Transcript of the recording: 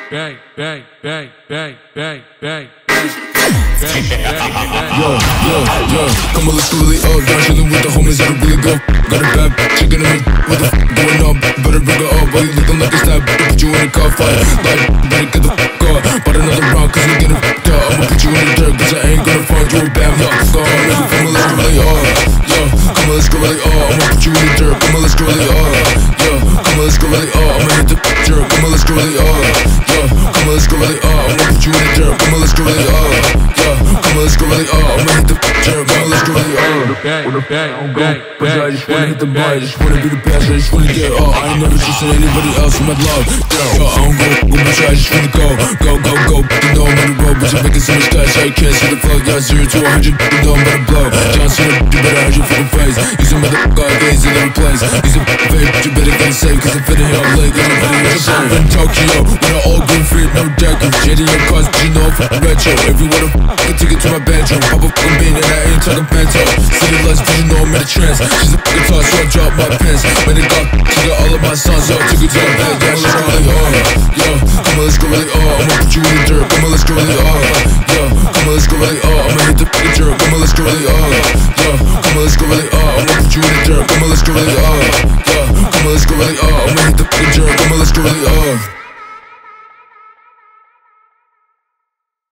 bang, bang, bang, bang, bang, bang. Yo, come on, let's go really up. Down chillin' with the homies that'll really go. Got a bad chicken in me, what the f going on? Better bring her up, while you looking like a stab. Put you in a car fight, like, better get the f up. But another round, cause you're getting f***ed up. I'ma put you in the dirt, cause I ain't gonna find you a bad luck. Come on, let's go really up. Yo, come on, let's go really up. I'ma put you in the dirt, come on, let's go really up. Yo, come on, let's go really up. I'ma hit the dirt, come on, let's go really up. Yo, come on, let's go really up. I'ma put you in the dirt, come on, let's go really up. Yo, come on, let's go really up. I'ma hit the dirt, come on, let's go really up. But I just wanna hit the bar, I just wanna be the best, I just wanna get up. I ain't never trusted anybody else in my love. Yo, I don't go, bitch, I just wanna go. You know I'm on the road, bitch, I'm making so much cash, I can't see the flow. Yeah, 0 to 100, you know I'm about to blow. John Cena, you better hide your fucking face. He's a motherfucker, gaze in every place. He's a vape, but you better get safe, cause I'm fitting here, I'm late, cause I'm fitting here safe. In Tokyo, with an all green fit, no jacket. Shady in cars, but you know I'm fucking retro. If you wanna fucking take it to my bedroom, pop a fucking bean and I ain't talking bento. City lights, but you know I'm in a trance. She's a fucking toss, so I drop my pants. When it got, she got all of my sons, yo, took it to the bed, yeah, she's really on. Yo, come on, let's go really on. I'ma put you in the dirt, come on, let's go really on. Yo, come on, let's go really on. I'ma hit the fucking dirt, come on, let's go really on. Yo, come on, let's go really on. I'ma put you in the dirt, come on, let's go really on. Yo, come on, let's go really on. I'ma hit the fucking dirt, come on, let's go really on.